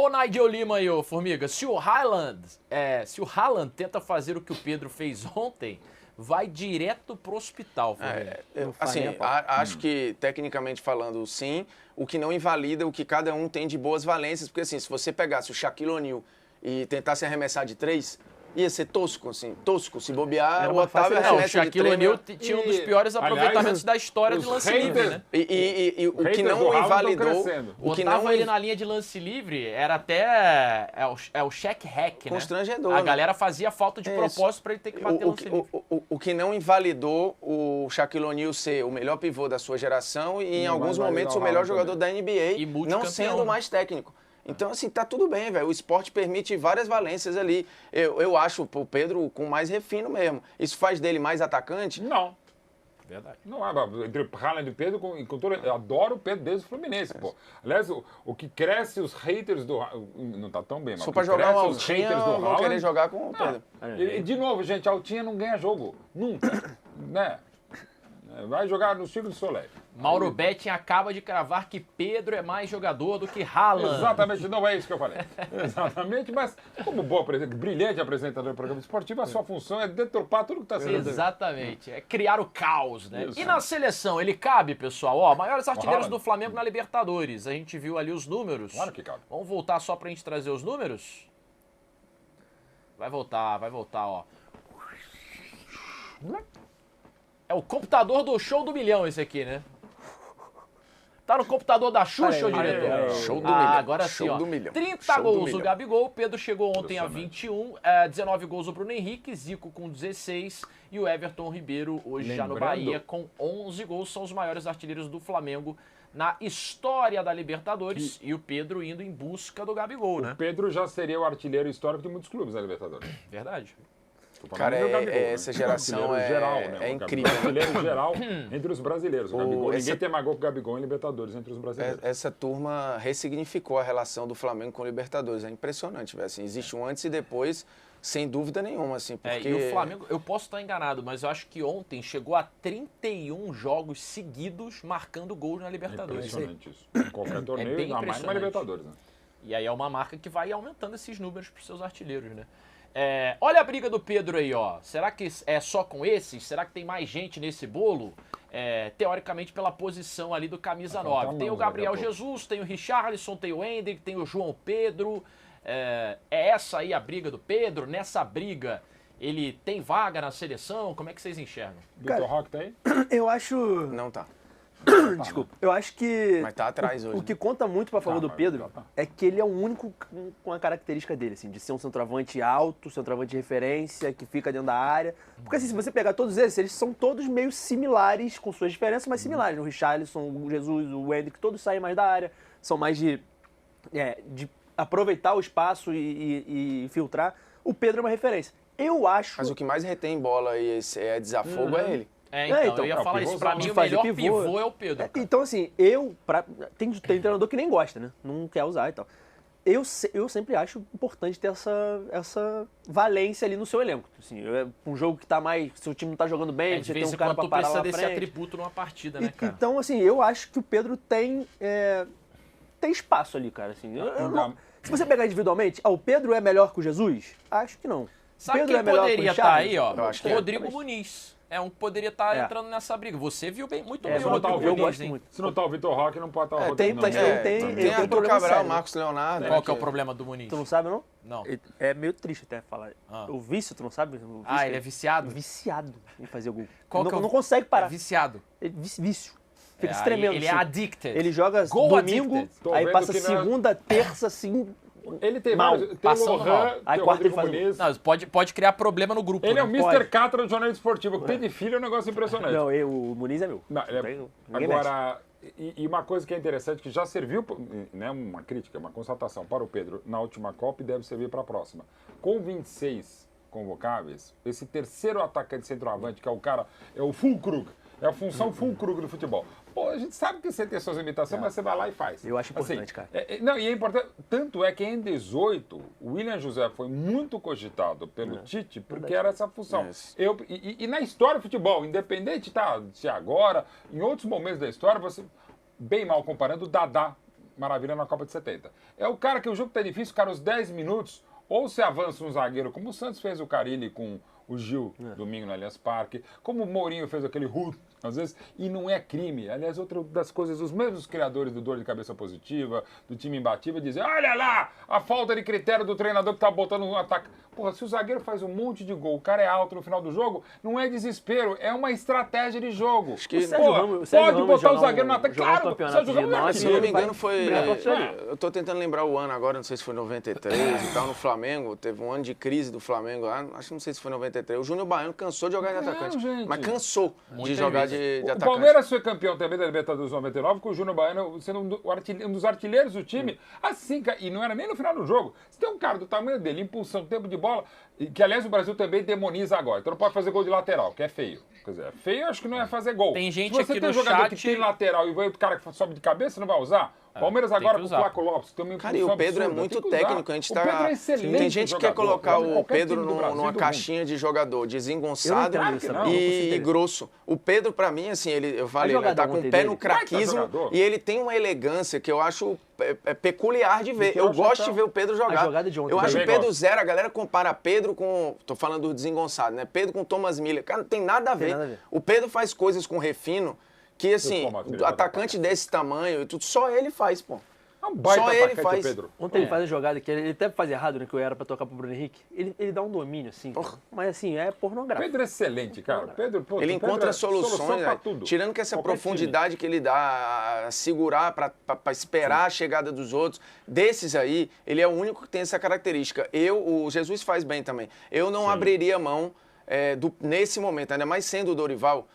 Ô, Nigel Lima aí, ô, Formiga, se o Haaland tenta fazer o que o Pedro fez ontem, vai direto pro hospital, Formiga. Acho que, tecnicamente falando, sim. O que não invalida o que cada um tem de boas valências. Porque, assim, se você pegasse o Shaquille O'Neal e tentasse arremessar de 3, ia ser tosco, assim. Tosco. Se bobear, o Otávio O arremessa de 3. Shaquille O'Neal tinha um dos piores aproveitamentos da história de lance livre, né? E o que não invalidou... O que tava ele na linha de lance livre era até... É o Shaq hack, né? Constrangedor. A galera fazia falta de propósito pra ele ter que bater lance livre. O que não invalidou o Shaquille O'Neal ser o melhor pivô da sua geração e em alguns momentos o melhor jogador da NBA, não sendo o mais técnico. Então, assim, tá tudo bem, velho. O esporte permite várias valências ali. Eu acho o Pedro com mais refino mesmo. Isso faz dele mais atacante? Não. Verdade. Não é, entre o Haaland e o Pedro, eu adoro o Pedro desde o Fluminense, pô. Aliás, o que cresce os haters do... Não tá tão bem, mas se for pra jogar um Altinha, eu vou querer jogar com o Pedro. E, de novo, gente, Altinha não ganha jogo. Nunca. Né? Vai jogar no Circo do Soleil. Mauro Betting acaba de cravar que Pedro é mais jogador do que Haaland. Exatamente, não é isso que eu falei. Exatamente, mas como brilhante apresentador do programa esportivo, a sua função é deturpar tudo que está sendo... Exatamente, é criar o caos, né? Isso. E na seleção, ele cabe, pessoal? Ó, maiores artilheiros do Flamengo na Libertadores. A gente viu ali os números. Claro que cabe. Vamos voltar só pra gente trazer os números? Vai voltar, ó. É o computador do show do milhão esse aqui, né? Tá no computador da Xuxa, ô diretor? Show do milhão. Agora sim, ó. 30 gols o Gabigol, o Pedro chegou ontem a 21, 19 gols o Bruno Henrique, Zico com 16 e o Everton Ribeiro hoje já no Bahia com 11 gols. São os maiores artilheiros do Flamengo na história da Libertadores e o Pedro indo em busca do Gabigol, né? O Pedro já seria o artilheiro histórico de muitos clubes na Libertadores. Verdade. Cara, essa geração geral, né? É incrível. Artilheiro geral entre os brasileiros. O Gabigol, ninguém tem mais gol que o Gabigol em Libertadores entre os brasileiros. Essa turma ressignificou a relação do Flamengo com o Libertadores. É impressionante, velho. Assim, existe um antes e depois, sem dúvida nenhuma. Assim, porque... E o Flamengo, eu posso estar enganado, mas eu acho que ontem chegou a 31 jogos seguidos marcando gols na Libertadores. É impressionante isso. Em qualquer torneio, ainda mais na Libertadores, né? E aí é uma marca que vai aumentando esses números para os seus artilheiros, né? Olha a briga do Pedro aí, ó. Será que é só com esses? Será que tem mais gente nesse bolo? Teoricamente pela posição ali do camisa 9. Tem o Gabriel Jesus, tem o Richarlison, tem o Hendrick, tem o João Pedro. É essa aí a briga do Pedro? Nessa briga ele tem vaga na seleção? Como é que vocês enxergam? Vitor Roque tá aí? Eu acho... Não tá. Desculpa. Eu acho que... Mas tá atrás hoje. O que conta muito pra favor do Pedro é que ele é o único com a característica dele, assim, de ser um centroavante alto, centroavante de referência, que fica dentro da área. Porque assim, se você pegar todos eles são todos meio similares, com suas diferenças, mas similares. O Richarlison, o Jesus, o Hendrick, todos saem mais da área, são mais de aproveitar o espaço e filtrar. O Pedro é uma referência. Eu acho... Mas o que mais retém bola e desafogo é ele. Então, eu ia falar isso. Pra mim, o melhor pivô é o Pedro. Então, assim, tem treinador que nem gosta, né? Não quer usar e tal. Eu sempre acho importante ter essa valência ali no seu elenco. Assim, um jogo que tá mais... Se o time não tá jogando bem, você tem um cara pra parar lá na frente. precisa desse atributo numa partida, né, cara? Então, assim, eu acho que o Pedro tem espaço ali, cara. Assim, se você pegar individualmente, o Pedro é melhor que o Jesus? Acho que não. Sabe Pedro quem poderia estar aí, ó? Rodrigo é. Muniz. É um que poderia estar entrando nessa briga. Você viu muito bem o Rodrigo Muniz, eu gosto muito. Se não tá o Vitor Roque, não pode estar o Rodrigo. Tem Arthur Cabral, Marcos Leonardo. Qual que é o problema do Muniz? Tu não sabe, não? Não. É meio triste até falar. O vício, tu não sabe? Ele é viciado? Viciado em fazer gol. Não consegue parar. É viciado. Vício. Fica se tremendo. Ele é addicted. Ele joga domingo, aí passa segunda, terça, assim... Ele tem mal. Tem o Lohan, aí quarta ele faz... Não, pode criar problema no grupo. Ele é o Mr. Catra do jornalismo esportivo. Ter de filho é um negócio impressionante. Não, o Muniz é meu. Não, agora, e uma coisa que é interessante, que já serviu, né, uma crítica, uma constatação para o Pedro na última Copa e deve servir para a próxima. Com 26 convocáveis, esse terceiro atacante centroavante, que é o cara, é o Füllkrug, é a função Füllkrug do futebol. Pô, a gente sabe que você tem suas limitações, mas você vai lá e faz. Eu acho importante, cara. E é importante. Tanto é que em 18, o William José foi muito cogitado pelo Tite, porque era essa função. E na história do futebol, independente se agora, em outros momentos da história, você, bem mal comparando, o Dadá maravilha na Copa de 70. É o cara que o jogo tá difícil, cara, os 10 minutos, ou se avança um zagueiro, como o Santos fez o Carille com o Gil, domingo no Allianz Parque, como o Mourinho fez aquele às vezes, e não é crime. Aliás, outra das coisas, os mesmos criadores do dor de cabeça positiva, do time imbatível, dizem, olha lá, a falta de critério do treinador que tá botando um ataque. Porra, se o zagueiro faz um monte de gol, o cara é alto no final do jogo, não é desespeiro, é uma estratégia de jogo. Acho que pode botar o zagueiro no ataque, claro, se eu não me engano foi... Eu tô tentando lembrar o ano agora, não sei se foi 93 e tal, no Flamengo, teve um ano de crise do Flamengo lá, acho que não sei se foi 93. O Júnior Baiano cansou de jogar de atacante, mas cansou de jogar de atacante. O Palmeiras foi campeão também da Libertadores 99 com o Júnior Baiano sendo um dos artilheiros do time. Assim, e não era nem no final do jogo. Se tem um cara do tamanho dele, impulsão, tempo de bola, que aliás o Brasil também demoniza agora. Então não pode fazer gol de lateral, que é feio. Quer dizer, feio acho que não é fazer gol. Tem gente Se você aqui tem no jogador chat... que tem lateral e vai outro cara que sobe de cabeça, você não vai usar? Palmeiras agora com o Flaco Lopes, que tem uma impulsão Cara, e o Pedro absurda. é muito técnico, a gente tá... O Pedro é excelente. Tem gente que quer colocar o Pedro numa caixinha de jogador desengonçado e grosso. O Pedro, pra mim, assim, eu falei, ele tá com o pé no craquismo e ele tem uma elegância que eu acho peculiar de ver. Eu gosto de ver o Pedro jogar. Eu acho o Pedro zero, a galera compara Pedro com... Tô falando do desengonçado, né? Pedro com Thomas Miller. Cara, não tem nada a ver. O Pedro faz coisas com refino que, assim, atacante desse tamanho e tudo, só ele faz, pô. É um baita só ele faz. Pedro. Ontem ele faz a jogada que ele até faz errado, né? Que eu era pra tocar pro Bruno Henrique. Ele dá um domínio, assim. Mas, assim, é pornográfico. Pedro é excelente, cara. Ele encontra soluções pra tudo. Tirando que essa profundidade que ele dá a segurar pra esperar a chegada dos outros. Desses aí, ele é o único que tem essa característica. O Jesus faz bem também. Eu não abriria mão nesse momento, ainda mais sendo o Dorival,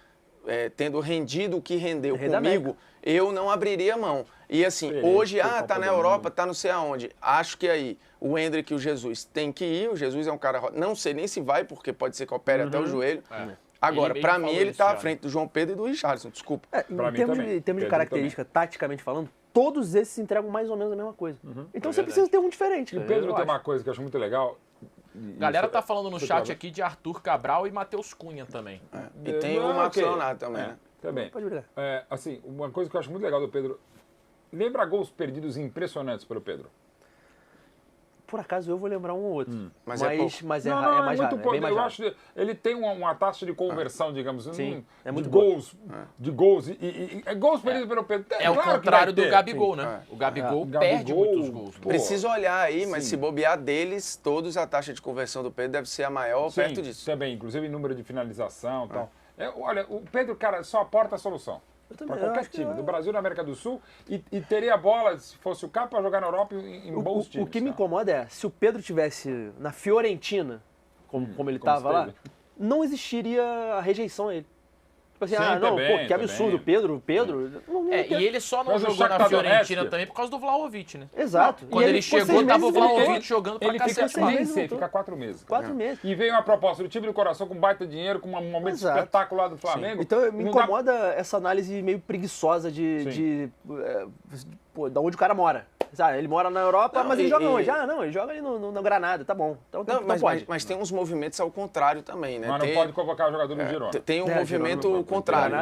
tendo rendido o que rendeu comigo, eu não abriria mão. E assim, hoje, tá na Europa, tá não sei aonde. Acho que aí o Endrick e o Jesus tem que ir. O Jesus é um cara, não sei nem se vai, porque pode ser que opere até o joelho. Agora, pra mim, ele tá à frente do João Pedro e do Richarlison, desculpa. Em termos de característica, taticamente falando, todos esses entregam mais ou menos a mesma coisa. Então você precisa ter um diferente. E o Pedro tem uma coisa que eu acho muito legal. Galera tá falando no chat aqui de Arthur Cabral e Matheus Cunha também. E tem o Marcos Leonardo também, né? Também. Assim, uma coisa que eu acho muito legal do Pedro... Lembra gols perdidos impressionantes pelo Pedro? Por acaso eu vou lembrar um ou outro. Mas mais muito raro. pouco. Eu acho que ele tem uma taxa de conversão, digamos, sim, é muito de gols e gols perdidos pelo Pedro. O contrário do Gabigol, né? O Gabigol perde muitos gols. Preciso olhar aí, mas se bobear deles, todos a taxa de conversão do Pedro deve ser a maior perto disso. Também, inclusive em número de finalização e tal. Olha, o Pedro, cara, só aporta a solução. Para qualquer time, do Brasil e da América do Sul, e teria bola, se fosse o caso, para jogar na Europa em bons times. O que me incomoda é, se o Pedro tivesse na Fiorentina, como ele estava lá, não existiria a rejeição a ele. Tipo assim, que absurdo, Pedro. E ele só não jogou na Fiorentina também por causa do Vlahovic, né? Exato. Quando ele chegou, tava o Vlahovic jogando pra cacete. Ele fica 4 meses. 4 meses. E veio uma proposta do time do coração com baita dinheiro, com um momento espetacular do Flamengo. Então me incomoda essa análise meio preguiçosa da onde o cara mora. Ele mora na Europa, mas ele joga onde? Ele joga ali no Granada, tá bom. Então pode. Mas tem uns movimentos ao contrário também, né? Mas não pode convocar o jogador do Girona. Tem um movimento contrário.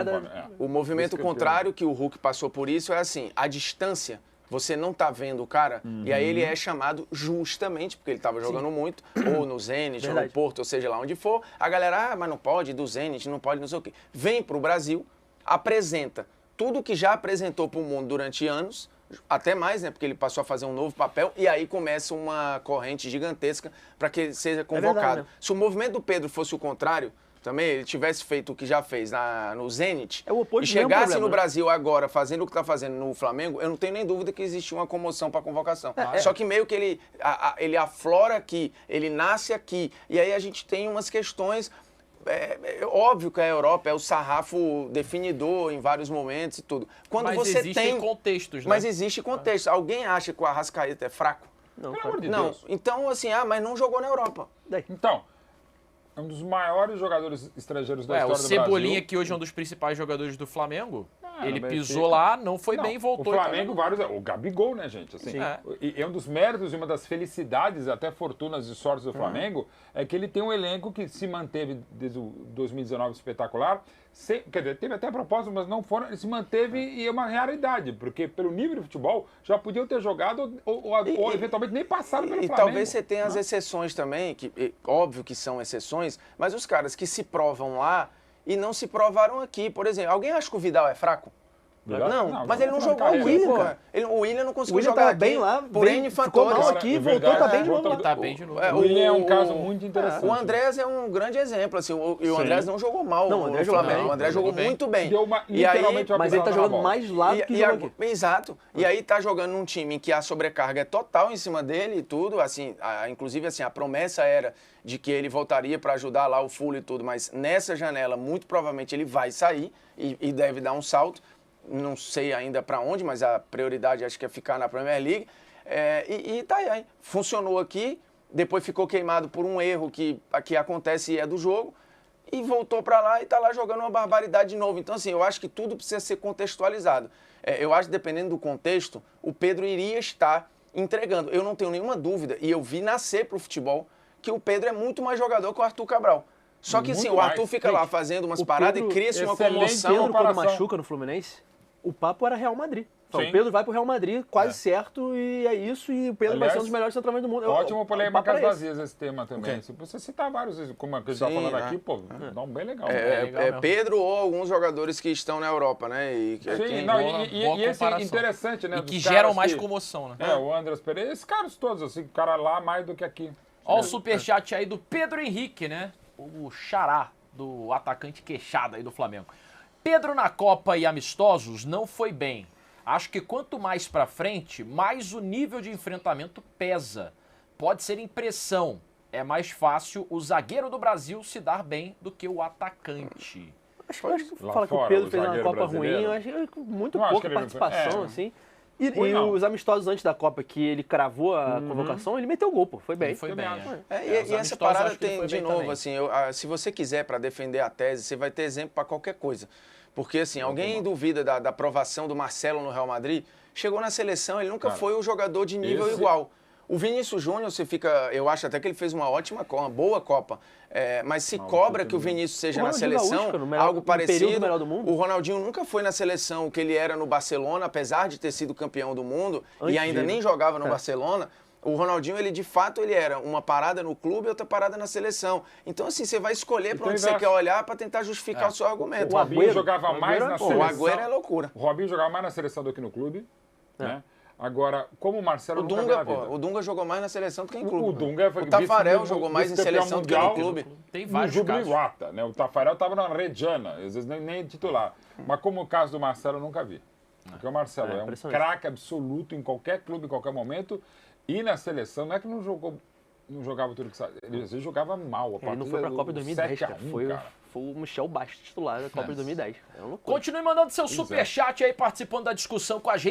O movimento contrário que o Hulk passou por isso é assim, a distância, você não tá vendo o cara, e aí ele é chamado justamente, porque ele tava jogando muito, ou no Zenit, ou no Porto, ou seja lá onde for, a galera, mas não pode, do Zenit, não pode, não sei o quê. Vem pro Brasil, apresenta tudo que já apresentou pro mundo durante anos, até mais, né? Porque ele passou a fazer um novo papel e aí começa uma corrente gigantesca para que ele seja convocado. Verdade, né? Se o movimento do Pedro fosse o contrário, também ele tivesse feito o que já fez no Zenit e chegasse no Brasil agora fazendo o que está fazendo no Flamengo, eu não tenho nem dúvida que existia uma comoção para convocação. Só que meio que ele aflora aqui, ele nasce aqui, e aí a gente tem umas questões... óbvio que a Europa é o sarrafo definidor em vários momentos e tudo. Mas existem contextos, né? Mas existe contexto. Alguém acha que o Arrascaeta é fraco? Não, pelo amor de não. Deus. Então, assim, mas não jogou na Europa. Então, é um dos maiores jogadores estrangeiros da história do Brasil. O Cebolinha, que hoje é um dos principais jogadores do Flamengo. Ele pisou lá, não foi bem e voltou. O Flamengo, o Gabigol, né, gente? Assim, é um dos méritos e uma das felicidades, até fortunas e sortes do Flamengo, é que ele tem um elenco que se manteve desde o 2019 espetacular. Quer dizer, teve até propósito, mas não foram. Ele se manteve e é uma realidade, porque pelo nível de futebol já podiam ter jogado ou eventualmente nem passaram pelo Flamengo. E talvez você tenha as exceções também, que óbvio que são exceções, mas os caras que se provam lá e não se provaram aqui. Por exemplo, alguém acha que o Vidal é fraco? Não, mas ele não jogou o William, cara. O William não conseguiu jogar aqui, bem lá, por N fatores. Ficou mal aqui, voltou, tá bem de novo. Tá bem de novo. O William é um caso muito interessante. O Andrés é um grande exemplo, assim, e o Andrés não jogou mal no Flamengo. O Andrés jogou muito bem. Mas ele tá jogando mais lá do que jogou aqui. Exato. E aí tá jogando num time em que a sobrecarga é total em cima dele e tudo, assim, inclusive assim, a promessa era de que ele voltaria para ajudar lá o Fulham e tudo, mas nessa janela, muito provavelmente ele vai sair e deve dar um salto. Não sei ainda para onde, mas a prioridade acho que é ficar na Premier League. E tá aí. Funcionou aqui, depois ficou queimado por um erro que acontece e é do jogo, e voltou para lá e tá lá jogando uma barbaridade de novo. Então, assim, eu acho que tudo precisa ser contextualizado. Eu acho que, dependendo do contexto, o Pedro iria estar entregando. Eu não tenho nenhuma dúvida, e eu vi nascer pro futebol, que o Pedro é muito mais jogador que o Arthur Cabral. Só que, assim, o Arthur fica lá fazendo umas paradas e cria-se uma comoção. O Pedro, quando machuca no Fluminense, o papo era Real Madrid. Então, o Pedro vai pro Real Madrid, quase certo, e é isso, e o Pedro vai ser um dos melhores centroavantes do mundo. Ótimo polêmica Casa Vazias esse tema também. Se você citar vários, como a gente tá falando aqui, pô, dá um bem legal. Pedro ou alguns jogadores que estão na Europa, né? E esse é interessante, né? E que geram mais comoção, né? O Andrés Pereira, esses caras todos, assim, o cara lá mais do que aqui. Olha o superchat aí do Pedro Henrique, né? O xará do atacante queixada aí do Flamengo. Pedro na Copa e amistosos não foi bem. Acho que quanto mais pra frente, mais o nível de enfrentamento pesa. Pode ser impressão. É mais fácil o zagueiro do Brasil se dar bem do que o atacante. Acho que fala que o Pedro fez uma Copa ruim, eu acho que muito pouca participação, assim. E os amistosos antes da Copa, que ele cravou a convocação, ele meteu o gol, pô. Foi bem. Foi bem. E essa parada tem, de novo, assim, se você quiser para defender a tese, você vai ter exemplo para qualquer coisa. Porque, assim, alguém duvida da aprovação do Marcelo no Real Madrid, chegou na seleção, ele nunca foi um jogador de nível igual. O Vinícius Júnior, eu acho até que ele fez uma boa Copa, mas se cobra que o Vinícius seja na seleção, algo parecido, o Ronaldinho nunca foi na seleção o que ele era no Barcelona, apesar de ter sido campeão do mundo, e ainda nem jogava no Barcelona. O Ronaldinho, ele de fato, ele era uma parada no clube e outra parada na seleção. Então, assim, você vai escolher para onde você quer olhar para tentar justificar o seu argumento. O Robinho jogava mais na seleção. O Agüero é loucura. O Robinho jogava mais na seleção do que no clube, né? Agora, como o Marcelo o Dunga jogou mais na seleção do que em clube. O Tafarel jogou mais em seleção do que no clube. Tem vários casos. Né? O Tafarel estava na Reggiana, às vezes nem titular. Mas como o caso do Marcelo, eu nunca vi. Porque o Marcelo é um craque absoluto em qualquer clube, em qualquer momento. E na seleção, não é que não jogava tudo que sabe. Ele às vezes jogava mal. Ele não foi pra Copa de 2010, cara. Foi o Michel Bastos titular da Copa de 2010. Continue mandando seu superchat aí, participando da discussão com a gente.